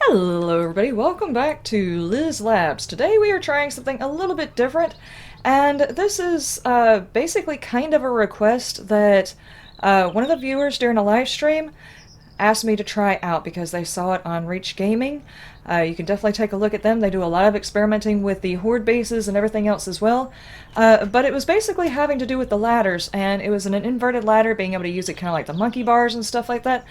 Hello everybody, welcome back to Labz. Today we are trying something a little bit different, and this is basically kind of a request that one of the viewers during a live stream asked me to try out because they saw it on Reach Gaming. You can definitely take a look at them. They do a lot of experimenting with the horde bases and everything else as well. But it was basically having to do with the ladders, and it was an inverted ladder, being able to use it kind of like the monkey bars and stuff like that.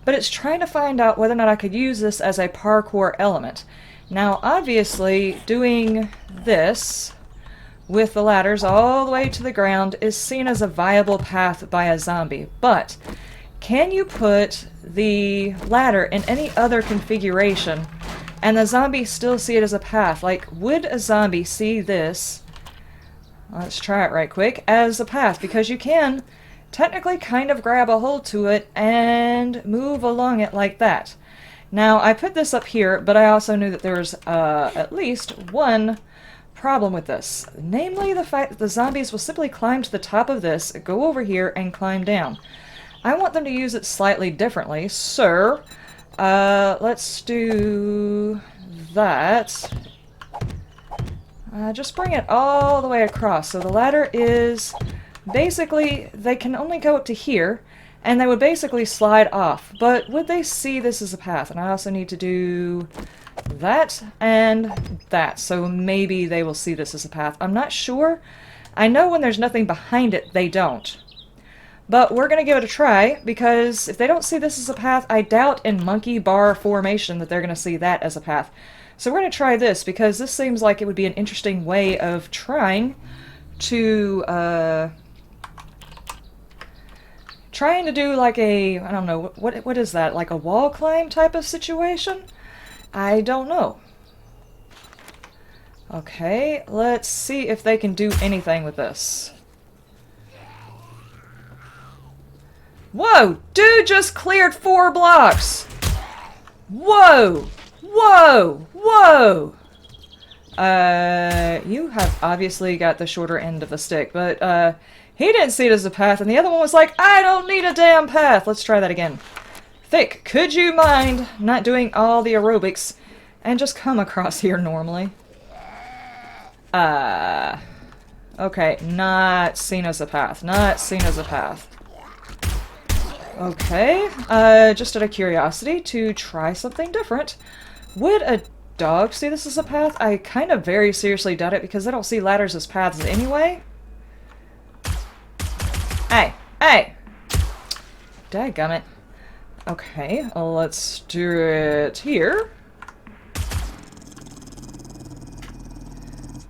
But it's trying to find out whether or not I could use this as a parkour element. Now, obviously, doing this with the ladders all the way to the ground is seen as a viable path by a zombie, but can you put the ladder in any other configuration and the zombie still see it as a path? Like, would a zombie see this, let's try it right quick, as a path? Because you can technically kind of grab a hold to it and move along it like that. Now, I put this up here, but I also knew that there was at least one problem with this. Namely, the fact that the zombies will simply climb to the top of this, go over here, and climb down. I want them to use it slightly differently, so let's do that. Just bring it all the way across. So the ladder is basically, they can only go up to here, and they would basically slide off. But would they see this as a path? And I also need to do that and that, so maybe they will see this as a path. I'm not sure. I know when there's nothing behind it, they don't. But we're going to give it a try, because if they don't see this as a path, I doubt in monkey bar formation that they're going to see that as a path. So we're going to try this, because this seems like it would be an interesting way of trying to do like a, I don't know, what is that, like a wall climb type of situation? I don't know. Okay, let's see if they can do anything with this. Whoa! Dude just cleared 4 blocks! Whoa! Whoa! Whoa! You have obviously got the shorter end of the stick, but, he didn't see it as a path, and the other one was like, I don't need a damn path! Let's try that again. Thick, could you mind not doing all the aerobics and just come across here normally? Okay, not seen as a path. Not seen as a path. Okay, just out of curiosity to try something different. Would a dog see this as a path? I kind of very seriously doubt it, because I don't see ladders as paths anyway. Hey! Hey! Dadgummit. Okay, let's do it here.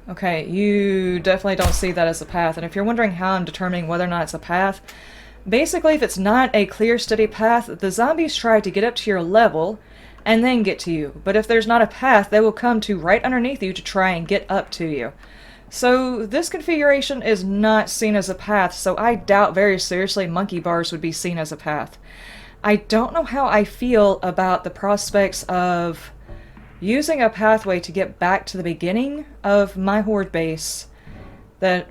Okay, you definitely don't see that as a path, and if you're wondering how I'm determining whether or not it's a path, basically if it's not a clear, steady path, the zombies try to get up to your level and then get to you. But if there's not a path, they will come to right underneath you to try and get up to you. So this configuration is not seen as a path, so I doubt very seriously monkey bars would be seen as a path. I don't know how I feel about the prospects of using a pathway to get back to the beginning of my horde base that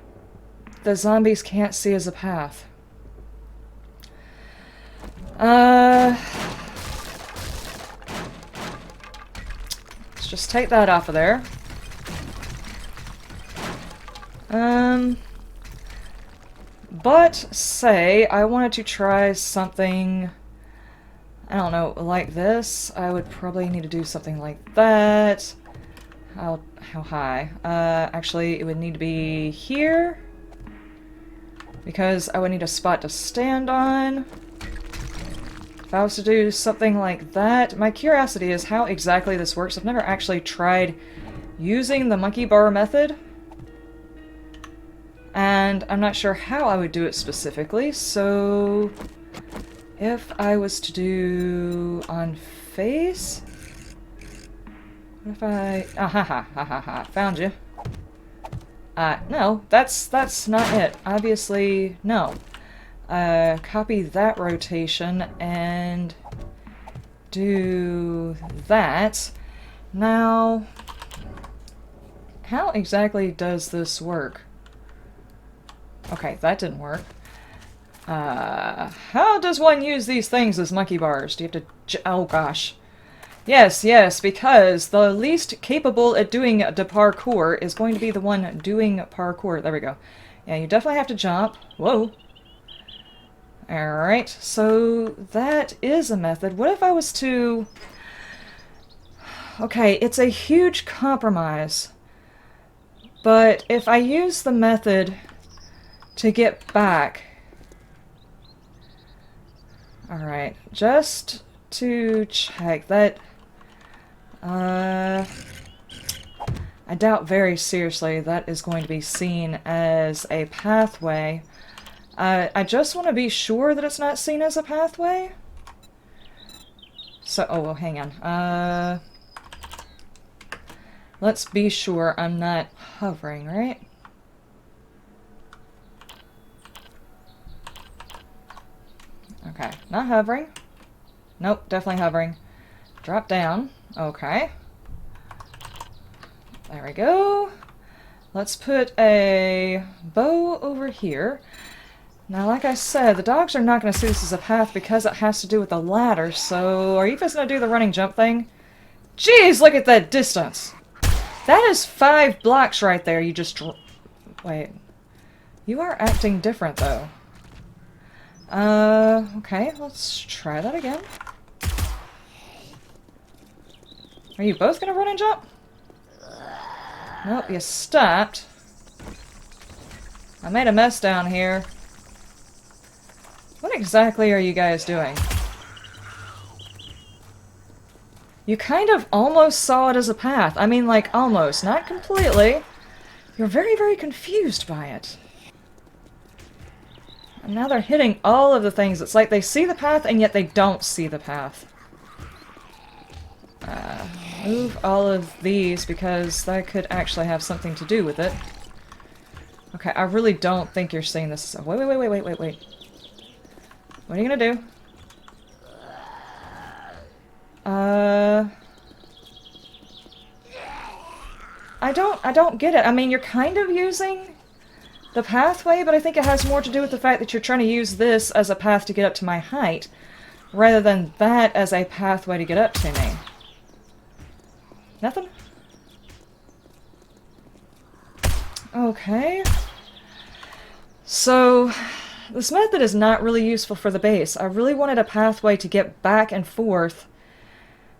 the zombies can't see as a path. Let's just take that off of there. But say I wanted to try something, I don't know, like this, I would probably need to do something like that. How high? Actually, it would need to be here, because I would need a spot to stand on. If I was to do something like that, my curiosity is how exactly this works. I've never actually tried using the monkey bar method, and I'm not sure how I would do it specifically, so if I was to do on face, what if I, found you. No, that's not it. Obviously, no. Copy that rotation and do that. Now, how exactly does this work? Okay, that didn't work. How does one use these things as monkey bars? Do you have to... Oh gosh. Yes, yes, because the least capable at doing the parkour is going to be the one doing parkour. There we go. Yeah, you definitely have to jump. Whoa. Alright, so that is a method. What if I was to... Okay, it's a huge compromise. But if I use the method to get back... Alright, just to check that... I doubt very seriously that is going to be seen as a pathway. I just want to be sure that it's not seen as a pathway. So, oh, well, hang on. Let's be sure I'm not hovering, right? Okay, not hovering. Nope, definitely hovering. Drop down. Okay. There we go. Let's put a bow over here. Now, like I said, the dogs are not going to see this as a path because it has to do with the ladder, so are you guys going to do the running jump thing? Jeez, look at that distance! That is 5 blocks right there, you just... Wait. You are acting different, though. Okay, let's try that again. Are you both going to run and jump? Nope, you stopped. I made a mess down here. What exactly are you guys doing? You kind of almost saw it as a path. I mean, like, almost. Not completely. You're very, very confused by it. And now they're hitting all of the things. It's like they see the path, and yet they don't see the path. Move all of these, because that could actually have something to do with it. Okay, I really don't think you're seeing this. Wait. What are you gonna do? I don't get it. I mean, you're kind of using the pathway, but I think it has more to do with the fact that you're trying to use this as a path to get up to my height, rather than that as a pathway to get up to me. Nothing? Okay. So, this method is not really useful for the base. I really wanted a pathway to get back and forth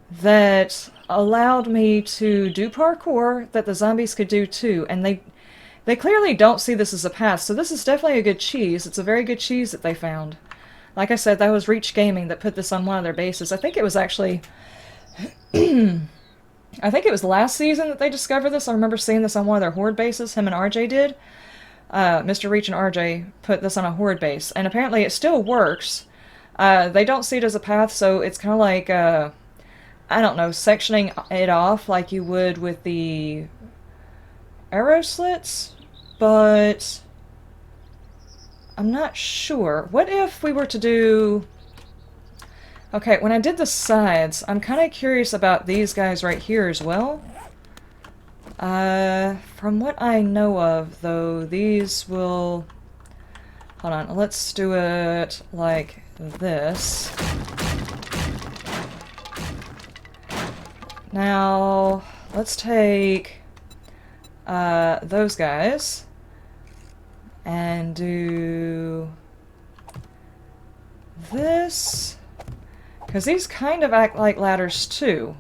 that allowed me to do parkour that the zombies could do too, and they clearly don't see this as a path, so this is definitely a good cheese. It's a very good cheese that they found. Like I said, that was Reach Gaming that put this on one of their bases. I think it was actually... I think it was last season that they discovered this. I remember seeing this on one of their Horde bases. Him and RJ did. Mr. Reach and RJ put this on a Horde base, and apparently it still works. They don't see it as a path, so it's kind of like, I don't know, sectioning it off like you would with the arrow slits, but I'm not sure. What if we were to do... Okay, when I did the sides, I'm kind of curious about these guys right here as well. From what I know of, though, these will... Hold on, let's do it like this. Now, let's take those guys and do this. Because these kind of act like ladders, too.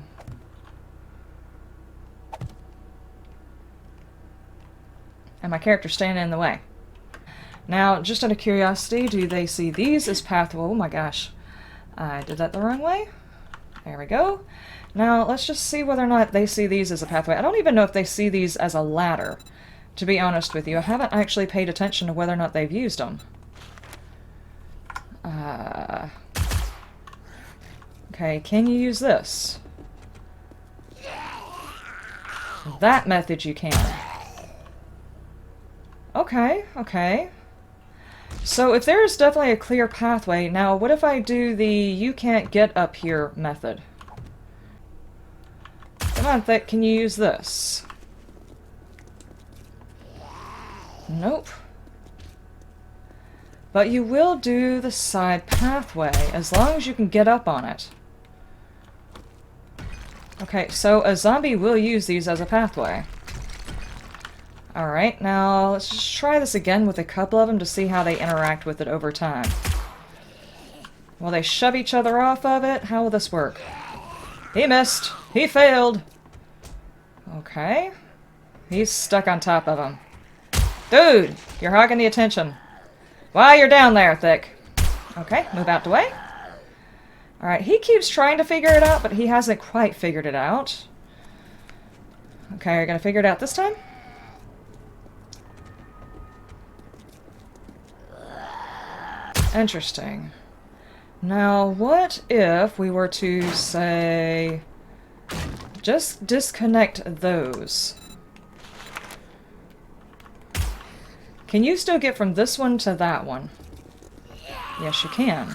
And my character's standing in the way. Now, just out of curiosity, do they see these as pathway? Oh my gosh. I did that the wrong way. There we go. Now, let's just see whether or not they see these as a pathway. I don't even know if they see these as a ladder, to be honest with you. I haven't actually paid attention to whether or not they've used them. Okay, can you use this? That method you can. Okay, okay. So if there is definitely a clear pathway, now what if I do the you can't get up here method? Come on, can you use this? Nope. But you will do the side pathway, as long as you can get up on it. Okay, so a zombie will use these as a pathway. Alright, now let's just try this again with a couple of them to see how they interact with it over time. Will they shove each other off of it? How will this work? He missed! He failed! Okay. He's stuck on top of him. Dude! You're hogging the attention. While you're down there, Thick. Okay, move out the way. Alright, he keeps trying to figure it out, but he hasn't quite figured it out. Okay, are you gonna figure it out this time? Interesting. Now, what if we were to, say, just disconnect those? Can you still get from this one to that one? Yes, you can.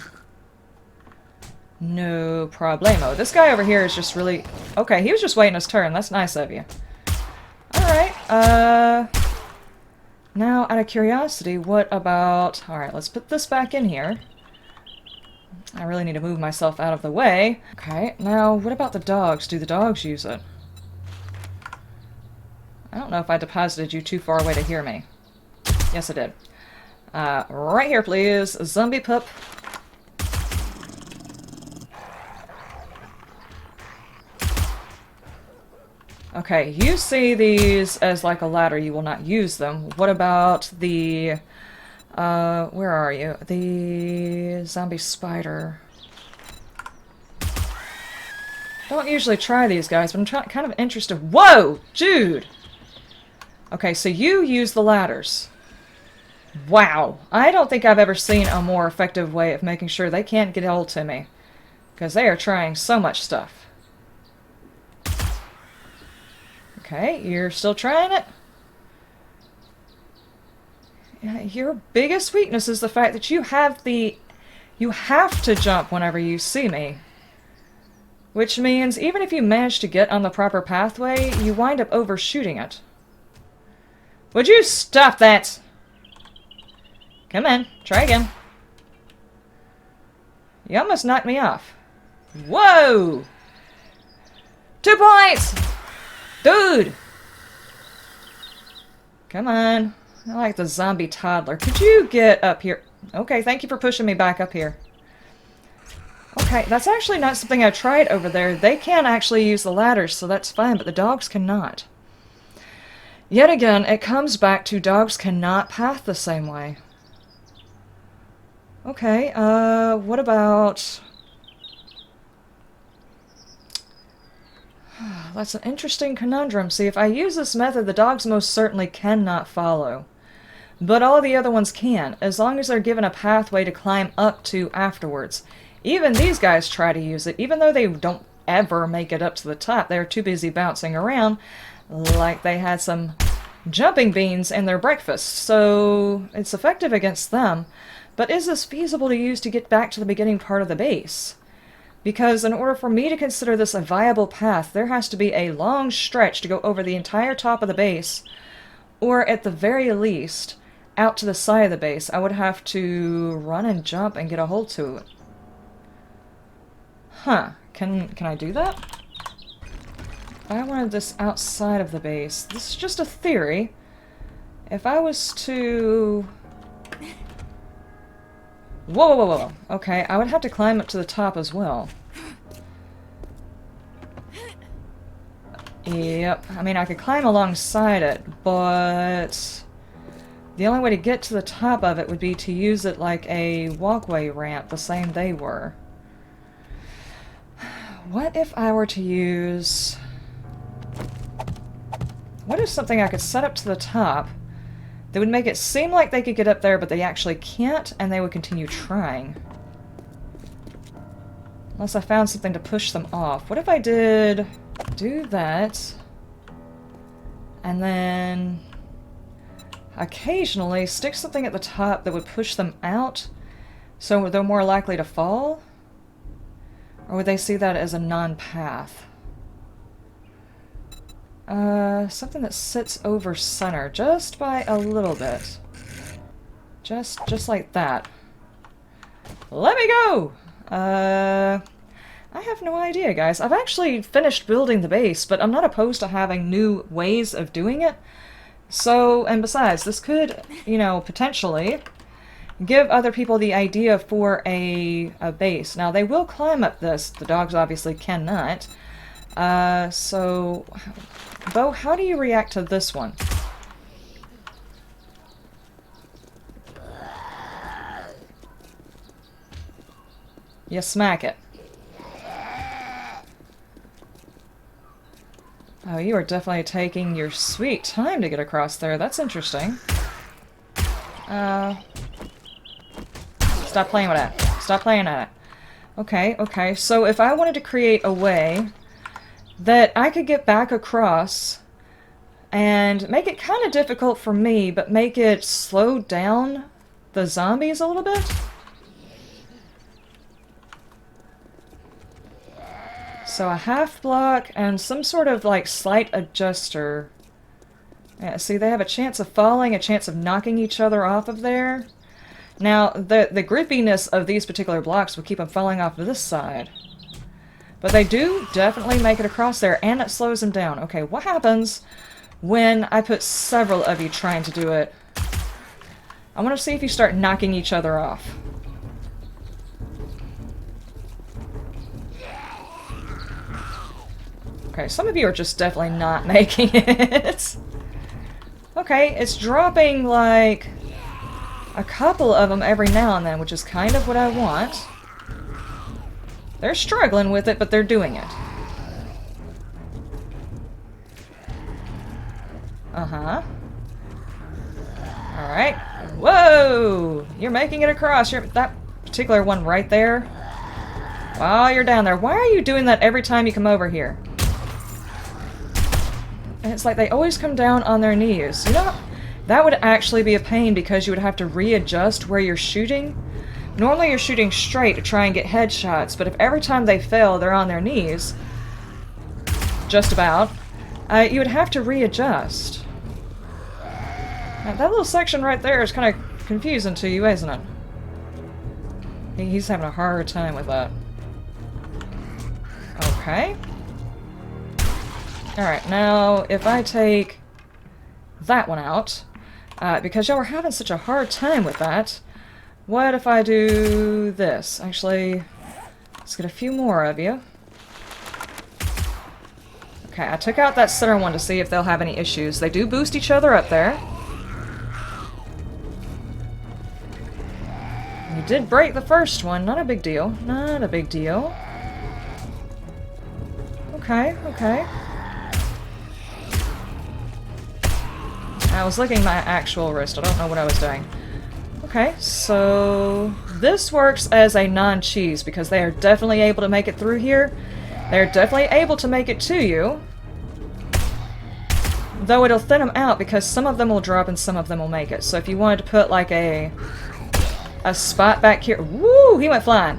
No problemo. This guy over here is just really... Okay, he was just waiting his turn. That's nice of you. Alright, now, out of curiosity, what about... Alright, let's put this back in here. I really need to move myself out of the way. Okay, now, what about the dogs? Do the dogs use it? I don't know if I deposited you too far away to hear me. Yes, I did. Right here, please. Zombie pup. Okay, you see these as like a ladder. You will not use them. What about the... where are you? The zombie spider. Don't usually try these guys, but I'm kind of interested. Whoa! Dude! Okay, so you use the ladders. Wow. I don't think I've ever seen a more effective way of making sure they can't get hold to me. Because they are trying so much stuff. Okay, you're still trying it? Yeah, your biggest weakness is the fact that you have to jump whenever you see me. Which means even if you manage to get on the proper pathway, you wind up overshooting it. Would you stop that? Come in, try again. You almost knocked me off. Whoa! 2 points! Dude! Come on. I like the zombie toddler. Could you get up here? Okay, thank you for pushing me back up here. Okay, that's actually not something I tried over there. They can actually use the ladders, so that's fine, but the dogs cannot. Yet again, it comes back to dogs cannot path the same way. Okay, what about... That's an interesting conundrum. See, if I use this method, the dogs most certainly cannot follow. But all the other ones can, as long as they're given a pathway to climb up to afterwards. Even these guys try to use it, even though they don't ever make it up to the top. They're too busy bouncing around like they had some jumping beans in their breakfast. So it's effective against them. But is this feasible to use to get back to the beginning part of the base? Because in order for me to consider this a viable path, there has to be a long stretch to go over the entire top of the base, or at the very least, out to the side of the base. I would have to run and jump and get a hold to it. Huh. Can I do that? If I wanted this outside of the base, this is just a theory. If I was to... Whoa, whoa, whoa, whoa. Okay, I would have to climb up to the top as well. Yep. I mean, I could climb alongside it, but... the only way to get to the top of it would be to use it like a walkway ramp, the same they were. What if I were to use... What if something I could set up to the top that would make it seem like they could get up there, but they actually can't, and they would continue trying? Unless I found something to push them off. What if I did do that, and then occasionally stick something at the top that would push them out, so they're more likely to fall? Or would they see that as a non-path? Something that sits over center, just by a little bit. Just like that. Let me go! I have no idea, guys. I've actually finished building the base, but I'm not opposed to having new ways of doing it. So, and besides, this could, you know, potentially give other people the idea for a base. Now, they will climb up this. The dogs obviously cannot. So, Bo, how do you react to this one? You smack it. Oh, you are definitely taking your sweet time to get across there. That's interesting. Stop playing with that. Stop playing at it. Okay, okay. So if I wanted to create a way that I could get back across and make it kind of difficult for me, but make it slow down the zombies a little bit? So a half block and some sort of like slight adjuster. Yeah, see, they have a chance of falling, a chance of knocking each other off of there. Now, the grippiness of these particular blocks will keep them falling off of this side. But they do definitely make it across there, and it slows them down. Okay, what happens when I put several of you trying to do it? I want to see if you start knocking each other off. Okay, some of you are just definitely not making it. Okay, it's dropping like a couple of them every now and then, which is kind of what I want. They're struggling with it, but they're doing it. Uh-huh. Alright. Whoa! You're making it across. That particular one right there. While you're down there. Why are you doing that every time you come over here? And it's like they always come down on their knees. You know, that would actually be a pain because you would have to readjust where you're shooting. Normally you're shooting straight to try and get headshots, but if every time they fail they're on their knees, just about, you would have to readjust. Now, that little section right there is kind of confusing to you, isn't it? He's having a hard time with that. Okay. Alright, now if I take that one out, because y'all are having such a hard time with that, what if I do this? Actually, let's get a few more of you. Okay, I took out that center one to see if they'll have any issues. They do boost each other up there. You did break the first one, not a big deal. Not a big deal. Okay, okay. I was licking my actual wrist. I don't know what I was doing. Okay, so this works as a non-cheese because they are definitely able to make it through here. They're definitely able to make it to you. Though it'll thin them out because some of them will drop and some of them will make it. So if you wanted to put like a spot back here... Woo! He went flying.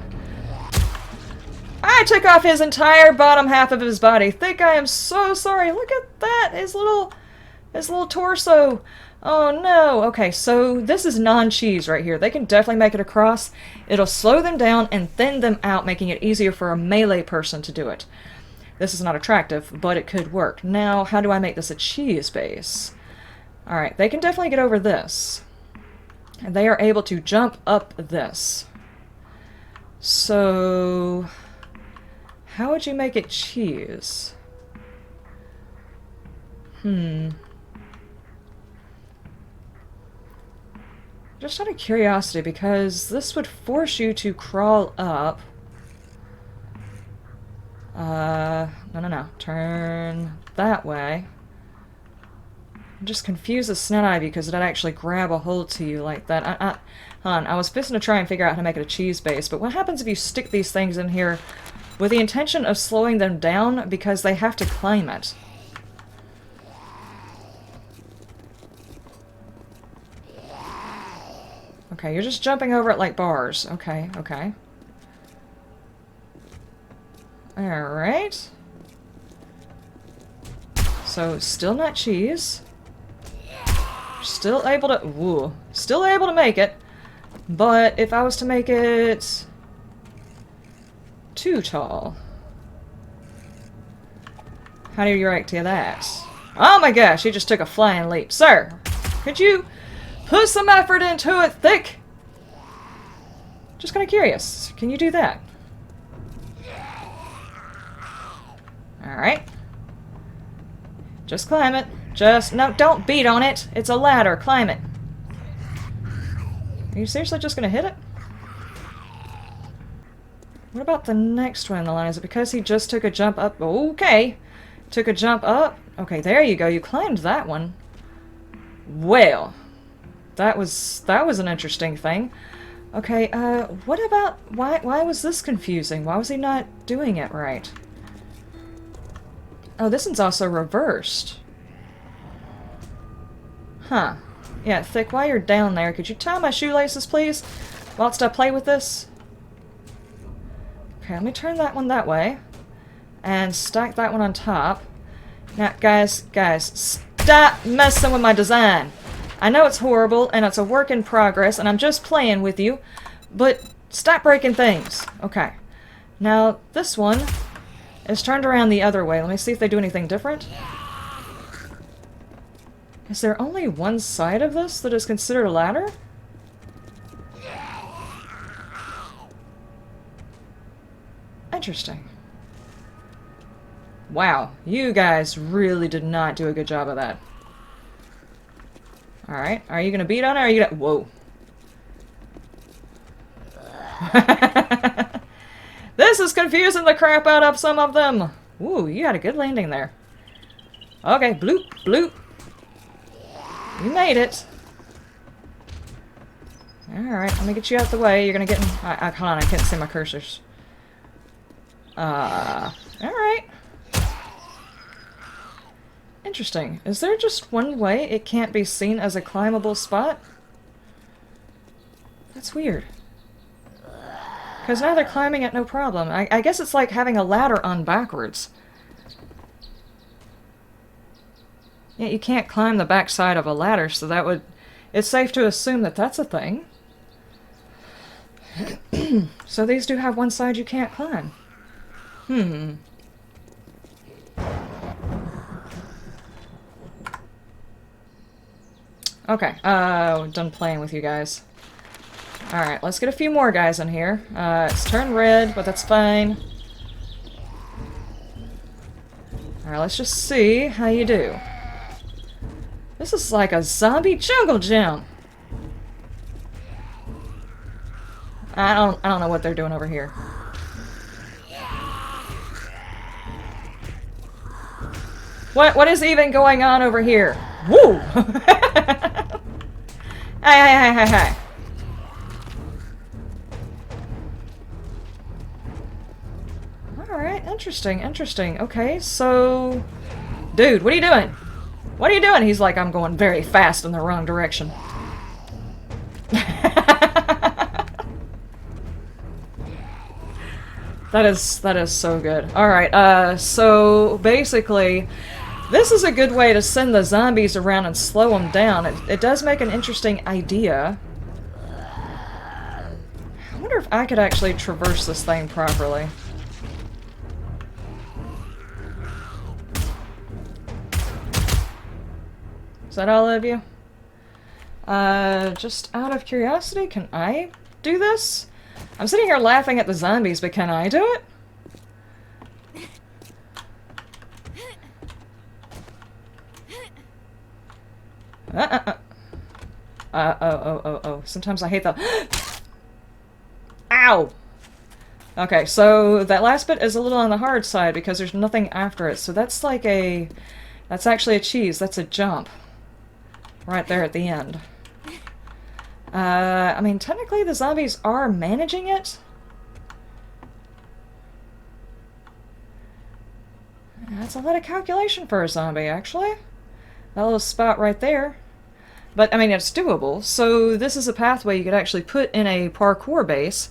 I took off his entire bottom half of his body. Think I am so sorry. Look at that. His little torso. Oh no. Okay, so this is non-cheese right here. They can definitely make it across. It'll slow them down and thin them out, making it easier for a melee person to do it. This is not attractive, but it could work. Now, how do I make this a cheese base? Alright, they can definitely get over this. And they are able to jump up this. So... how would you make it cheese? Just out of curiosity, because this would force you to crawl up. No. Turn that way. I'm just confused as Snot Ivy because it would actually grab a hold to you like that. Hold on, I was fixing to try and figure out how to make it a cheese base, but what happens if you stick these things in here with the intention of slowing them down because they have to climb it? Okay, you're just jumping over it like bars. Okay, okay. Alright. So, still not cheese. Still able to... woo. Still able to make it. But if I was to make it... too tall. How do you react to that? Oh my gosh, he just took a flying leap. Sir, could you put some effort into it, Thick? Just kind of curious. Can you do that? Alright. Just climb it. No, don't beat on it. It's a ladder. Climb it. Are you seriously just gonna hit it? What about the next one in the line? Is it because he just took a jump up? Okay. Took a jump up. Okay, there you go. You climbed that one. Well, that was an interesting thing. Okay, what about... Why was this confusing? Why was he not doing it right? Oh, this one's also reversed. Huh. Yeah, Thick, while you're down there, could you tie my shoelaces, please? Whilst I play with this? Okay, let me turn that one that way. And stack that one on top. Now, guys, stop messing with my design! I know it's horrible, and it's a work in progress, and I'm just playing with you, but stop breaking things. Okay. Now, this one is turned around the other way. Let me see if they do anything different. Is there only one side of this that is considered a ladder? Interesting. Wow, you guys really did not do a good job of that. Alright, are you gonna beat on it or are you gonna... Whoa. This is confusing the crap out of some of them! Ooh, you had a good landing there. Okay, bloop, bloop. You made it. Alright, let me get you out the way. You're gonna get in... hold on, I can't see my cursors. Alright. Interesting. Is there just one way it can't be seen as a climbable spot? That's weird. Because now they're climbing it no problem. I guess it's like having a ladder on backwards. Yeah, you can't climb the backside of a ladder, so that would... It's safe to assume that that's a thing. So these do have one side you can't climb. Okay, done playing with you guys. Alright, let's get a few more guys in here. It's turned red, but that's fine. Alright, let's just see how you do. This is like a zombie jungle gym. I don't know what they're doing over here. What is even going on over here? Woo! Hey. Alright, interesting. Okay, so... Dude, what are you doing? What are you doing? He's like, I'm going very fast in the wrong direction. That is so good. Alright, so basically, this is a good way to send the zombies around and slow them down. It does make an interesting idea. I wonder if I could actually traverse this thing properly. Is that all of you? Just out of curiosity, can I do this? I'm sitting here laughing at the zombies, but can I do it? Oh. Sometimes I hate the... Ow! Okay, so that last bit is a little on the hard side because there's nothing after it. So that's like a... That's actually a cheese. That's a jump. Right there at the end. I mean, technically the zombies are managing it. That's a lot of calculation for a zombie, actually. That little spot right there. But, I mean, it's doable. So this is a pathway you could actually put in a parkour base.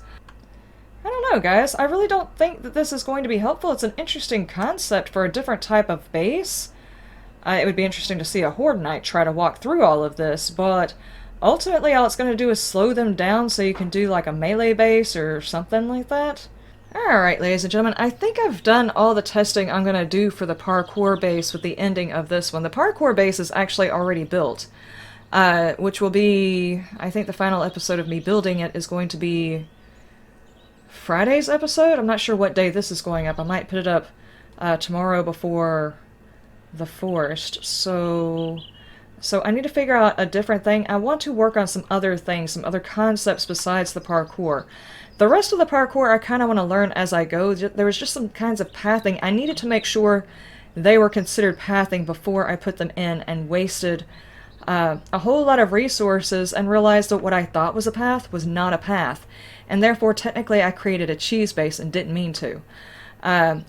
I don't know, guys. I really don't think that this is going to be helpful. It's an interesting concept for a different type of base. It would be interesting to see a Horde Knight try to walk through all of this, but ultimately all it's going to do is slow them down so you can do like a melee base or something like that. Alright, ladies and gentlemen, I think I've done all the testing I'm going to do for the parkour base with the ending of this one. The parkour base is actually already built, which will be, I think the final episode of me building it is going to be Friday's episode? I'm not sure what day this is going up. I might put it up tomorrow before the forest. So I need to figure out a different thing. I want to work on some other things, some other concepts besides the parkour. The rest of the parkour I kind of want to learn as I go. There was just some kinds of pathing. I needed to make sure they were considered pathing before I put them in, and wasted a whole lot of resources and realized that what I thought was a path was not a path. And therefore, technically, I created a cheese base and didn't mean to.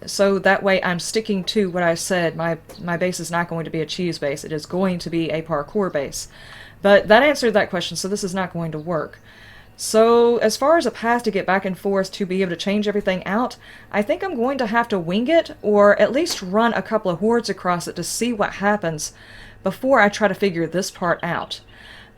So that way I'm sticking to what I said. My base is not going to be a cheese base. It is going to be a parkour base. But that answered that question, so this is not going to work. So as far as a path to get back and forth to be able to change everything out, I think I'm going to have to wing it, or at least run a couple of hordes across it to see what happens before I try to figure this part out.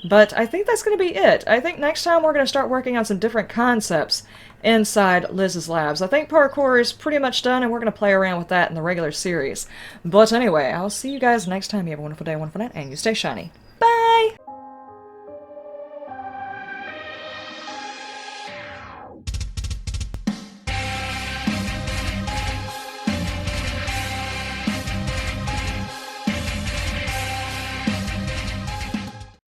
But I think that's going to be it. I think next time we're going to start working on some different concepts inside Liz's Labs. I think parkour is pretty much done, and we're going to play around with that in the regular series. But anyway, I'll see you guys next time. You have a wonderful day, wonderful night, and you stay shiny.